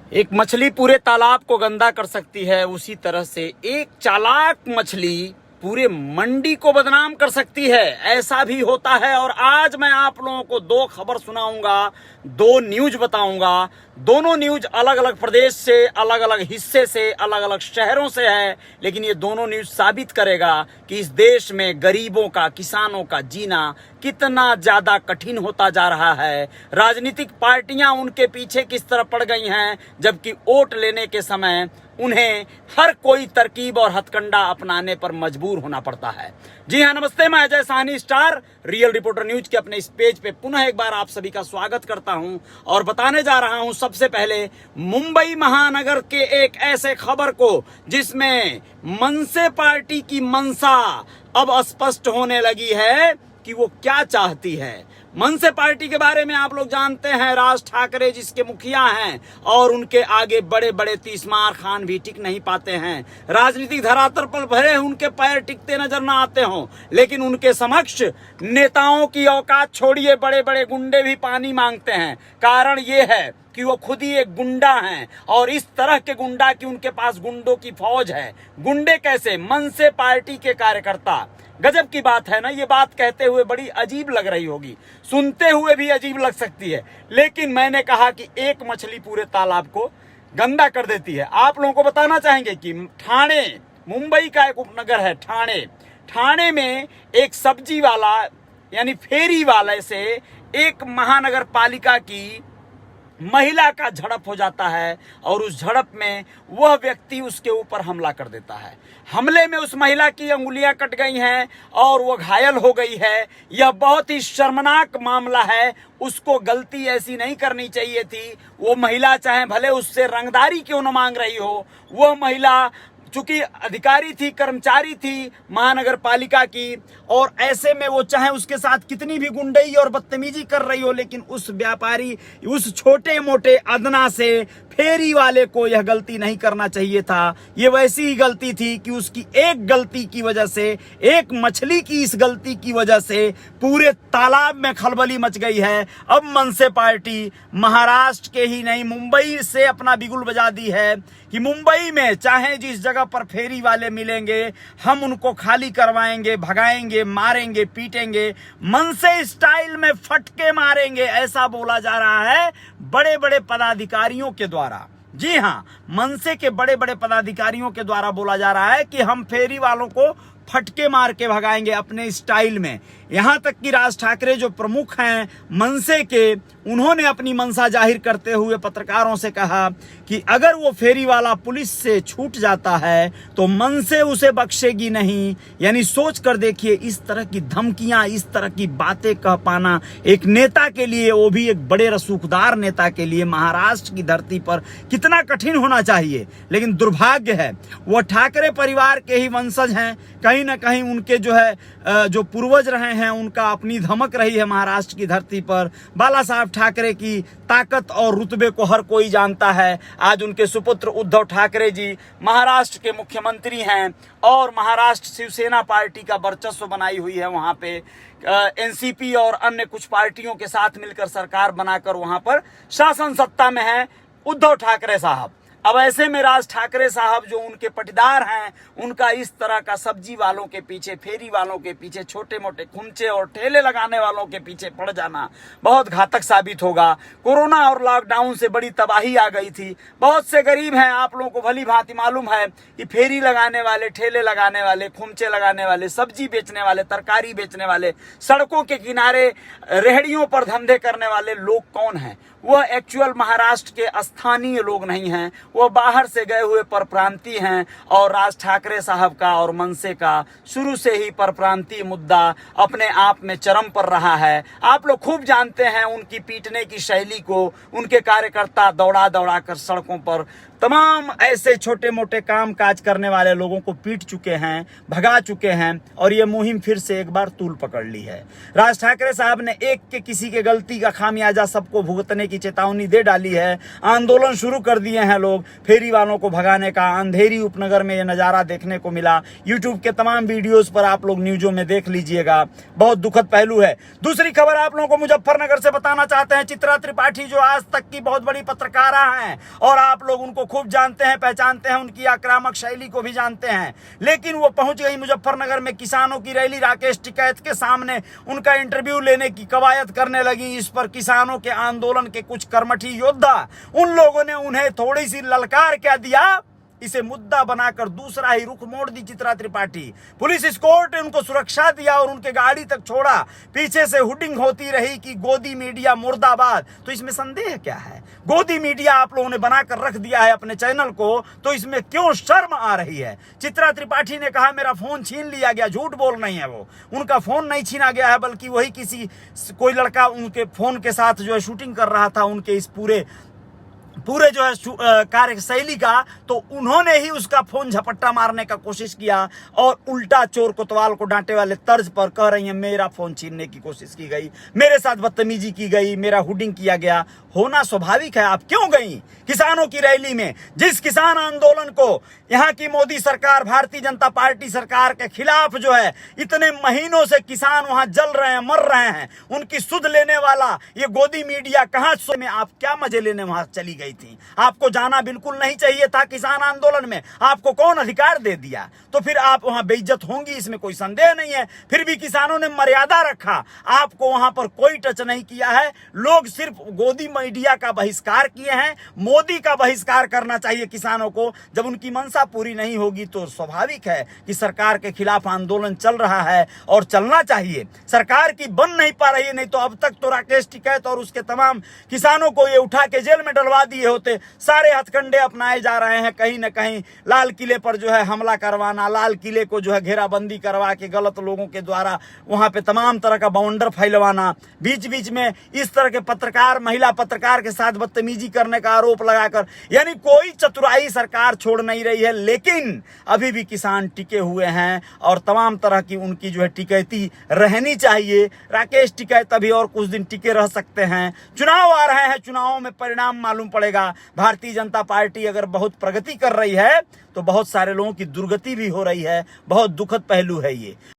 एक मछली पूरे तालाब को गंदा कर सकती है, उसी तरह से एक चालाक मछली पूरे मंडी को बदनाम कर सकती है। ऐसा भी होता है। और आज मैं आप लोगों को दो खबर सुनाऊंगा, दो न्यूज बताऊंगा। दोनों न्यूज अलग अलग प्रदेश से, अलग अलग हिस्से से, अलग अलग शहरों से है, लेकिन ये दोनों न्यूज साबित करेगा कि इस देश में गरीबों का, किसानों का जीना कितना ज्यादा कठिन होता जा रहा है। राजनीतिक पार्टियां उनके पीछे किस तरह पड़ गई हैं, जबकि वोट लेने के समय उन्हें हर कोई तरकीब और हथकंडा अपनाने पर मजबूर होना पड़ता है। जी हां, नमस्ते, मैं Ajay Sahni star real reporter news के अपने इस पेज पे पुनः एक बार आप सभी का स्वागत करता हूं और बताने जा रहा हूं सबसे पहले मुंबई महानगर के एक ऐसे खबर को जिसमें मनसे पार्टी की मंशा अब स्पष्ट होने लगी है कि वो क्या चाहती है। मनसे पार्टी के बारे में आप लोग जानते हैं, राज ठाकरे जिसके मुखिया हैं और उनके आगे बड़े बड़े तीसमार खान भी टिक नहीं पाते हैं। राजनीतिक धरातल पर भरे उनके पैर टिकते नजर ना आते हों, लेकिन उनके समक्ष नेताओं की औकात छोड़िए, बड़े बड़े गुंडे भी पानी मांगते हैं। कारण ये है कि वो खुद ही एक गुंडा हैं और इस तरह के गुंडा कि उनके पास गुंडों की फौज है। गुंडे कैसे? मनसे पार्टी के कार्यकर्ता। गजब की बात है ना। ये बात कहते हुए बड़ी अजीब लग रही होगी, सुनते हुए भी अजीब लग सकती है, लेकिन मैंने कहा कि एक मछली पूरे तालाब को गंदा कर देती है। आप लोगों को बताना चाहेंगे कि ठाणे, मुंबई का एक उपनगर है ठाणे। ठाणे में एक सब्जी वाला यानी फेरी वाले से एक महानगर पालिका की महिला का झड़प हो जाता है और उस झड़प में वह व्यक्ति उसके ऊपर हमला कर देता है। हमले में उस महिला की अंगुलियां कट गई हैं और वो घायल हो गई है। यह बहुत ही शर्मनाक मामला है। उसको गलती ऐसी नहीं करनी चाहिए थी। वो महिला चाहे भले उससे रंगदारी क्यों न मांग रही हो, वह महिला चूंकि अधिकारी थी, कर्मचारी थी महानगर पालिका की, और ऐसे में वो चाहे उसके साथ कितनी भी गुंडई और बदतमीजी कर रही हो, लेकिन उस व्यापारी, उस छोटे मोटे अदना से फेरी वाले को यह गलती नहीं करना चाहिए था। ये वैसी ही गलती थी कि उसकी एक गलती की वजह से, एक मछली की इस गलती की वजह से पूरे तालाब में खलबली मच गई है। अब मनसे पार्टी महाराष्ट्र के ही नहीं, मुंबई से अपना बिगुल बजा दी है कि मुंबई में चाहे जिस जगह पर फेरी वाले मिलेंगे, हम उनको खाली करवाएंगे, भगाएंगे, मारेंगे, पीटेंगे, मनसे स्टाइल में फटके मारेंगे, ऐसा बोला जा रहा है बड़े बड़े पदाधिकारियों के द्वारा। जी हां, मनसे के बड़े बड़े पदाधिकारियों के द्वारा बोला जा रहा है कि हम फेरी वालों को फटके मार के भगाएंगे अपने स्टाइल में। यहां तक कि राज ठाकरे जो प्रमुख हैं मनसे के, उन्होंने अपनी मंशा जाहिर करते हुए पत्रकारों से कहा कि अगर वो फेरी वाला पुलिस से छूट जाता है तो मनसे उसे बख्शेगी नहीं। यानी सोच कर देखिए, इस तरह की धमकियां, इस तरह की बातें कह पाना एक नेता के लिए, वो भी एक बड़े रसूखदार नेता के लिए महाराष्ट्र की धरती पर कितना कठिन होना चाहिए। लेकिन दुर्भाग्य है, वो ठाकरे परिवार के ही वंशज हैं। कहीं ना कहीं उनके जो पूर्वज रहे हैं, उनका अपनी धमक रही है महाराष्ट्र की धरती पर। बाला साहब ठाकरे की ताकत और रुतबे को हर कोई जानता है। आज उनके सुपुत्र उद्धव ठाकरे जी महाराष्ट्र के मुख्यमंत्री हैं और महाराष्ट्र शिवसेना पार्टी का वर्चस्व बनाई हुई है। वहां पे एनसीपी और अन्य कुछ पार्टियों के साथ मिलकर सरकार बनाकर वहां पर शासन सत्ता में है उद्धव ठाकरे साहब। अब ऐसे में राज ठाकरे साहब जो उनके पटीदार हैं, उनका इस तरह का सब्जी वालों के पीछे, फेरी वालों के पीछे, छोटे मोटे खुमचे और ठेले लगाने वालों के पीछे पड़ जाना बहुत घातक साबित होगा। कोरोना और लॉकडाउन से बड़ी तबाही आ गई थी। बहुत से गरीब हैं, आप लोगों को भली भांति मालूम है कि फेरी लगाने वाले, ठेले लगाने वाले, खुमचे लगाने वाले, सब्जी बेचने वाले, तरकारी बेचने वाले, सड़कों के किनारे रेहड़ियों पर धंधे करने वाले लोग कौन हैं? वह एक्चुअल महाराष्ट्र के स्थानीय लोग नहीं हैं, वह बाहर से गए हुए परप्रांतीय हैं। और राज ठाकरे साहब का और मनसे का शुरू से ही परप्रांतीय मुद्दा अपने आप में चरम पर रहा है। आप लोग खूब जानते हैं उनकी पीटने की शैली को। उनके कार्यकर्ता दौड़ा दौड़ा कर सड़कों पर तमाम ऐसे छोटे मोटे काम काज करने वाले लोगों को पीट चुके हैं, भगा चुके हैं और ये मुहिम फिर से एक बार तूल पकड़ ली है। राज ठाकरे साहब ने एक के किसी के गलती का खामियाजा सबको भुगतने की चेतावनी दे डाली है। आंदोलन शुरू कर दिए हैं लोग फेरी वालों को भगाने का। अंधेरी उपनगर में ये नजारा देखने को मिला। यूट्यूब के तमाम वीडियोस पर आप लोग न्यूज़ों में देख लीजिएगा, बहुत दुखद पहलू है। दूसरी खबर आप लोगों को मुजफ्फरनगर से बताना चाहते हैं। चित्रा त्रिपाठी जो आज तक की बहुत बड़ी पत्रकारा हैं और आप लोग उनको खूब जानते हैं, पहचानते हैं, उनकी आक्रामक शैली को भी जानते हैं, लेकिन वो पहुंच गई मुजफ्फरनगर में किसानों की रैली। राकेश टिकैत के सामने उनका इंटरव्यू लेने की कवायद करने लगी। इस पर किसानों के आंदोलन के कुछ कर्मठी योद्धा, उन लोगों ने उन्हें थोड़ी सी ललकार क्या दिया, इसे मुद्दा बनाकर दूसरा ही रुख मोड़ दी चित्रा त्रिपाठी। पुलिस स्कॉट ने उनको सुरक्षा दिया और उनके गाड़ी तक छोड़ा। पीछे से हुडिंग होती रही कि गोदी मीडिया मुर्दाबाद। तो इसमें संदेह क्या है? गोदी मीडिया आप लोगों ने बनाकर रख दिया है अपने चैनल को, तो इसमें क्यों शर्म आ रही है? चित्रा त्रिपाठी ने कहा मेरा फोन छीन लिया गया। झूठ बोल रही है वो, उनका फोन नहीं छीना गया है, बल्कि वही कोई लड़का उनके फोन के साथ जो है शूटिंग कर रहा था उनके इस पूरे जो है कार्यशैली का, तो उन्होंने ही उसका फोन झपट्टा मारने का कोशिश किया और उल्टा चोर कोतवाल को डांटे वाले तर्ज पर कह रही हैं मेरा फोन छीनने की कोशिश की गई, मेरे साथ बदतमीजी की गई, मेरा हुडिंग किया गया। होना स्वाभाविक है। आप क्यों गई किसानों की रैली में? जिस किसान आंदोलन को यहाँ की मोदी सरकार, भारतीय जनता पार्टी सरकार के खिलाफ जो है इतने महीनों से किसान वहां जल रहे हैं, मर रहे हैं, उनकी सुध लेने वाला ये गोदी मीडिया कहां में आप क्या मजे लेने वहां चली गई थी? आपको जाना बिल्कुल नहीं चाहिए था किसान आंदोलन में। आपको कौन अधिकार दे दिया? तो फिर आप वहां बेइज्जत होंगी, इसमें कोई संदेह नहीं है। फिर भी किसानों ने मर्यादा रखा, आपको वहां पर कोई टच नहीं किया है। लोग सिर्फ गोदी मीडिया का बहिष्कार किए हैं। मोदी का बहिष्कार करना चाहिए किसानों को। जब उनकी मंशा पूरी नहीं होगी तो स्वाभाविक है कि सरकार के खिलाफ आंदोलन चल रहा है और चलना चाहिए। सरकार की बन नहीं पा रही है, नहीं तो अब तक तो राकेश टिकैत और उसके तमाम किसानों को ये उठा के जेल में डलवा दिए होते। सारे हथकंडे अपनाए जा रहे हैं, कहीं न कहीं लाल किले पर जो है हमला करवाना, लाल किले को जो है घेराबंदी करवा के गलत लोगों के द्वारा वहां पे तमाम तरह का बाउंडर फैलवाना, बीच बीच में इस तरह के पत्रकार, महिला पत्रकार के साथ बदतमीजी करने का आरोप लगाकर, यानी कोई चतुराई सरकार छोड़ नहीं रही है। लेकिन अभी भी किसान टिके हुए हैं और तमाम तरह की उनकी जो है टिकैती रहनी चाहिए। राकेश टिकैत अभी और कुछ दिन टिके रह सकते हैं। चुनाव आ रहे हैं, चुनावों में परिणाम मालूम पड़ेगा। भारतीय जनता पार्टी अगर बहुत प्रगति कर रही है तो बहुत सारे लोगों की दुर्गति भी हो रही है। बहुत दुखद पहलू है ये।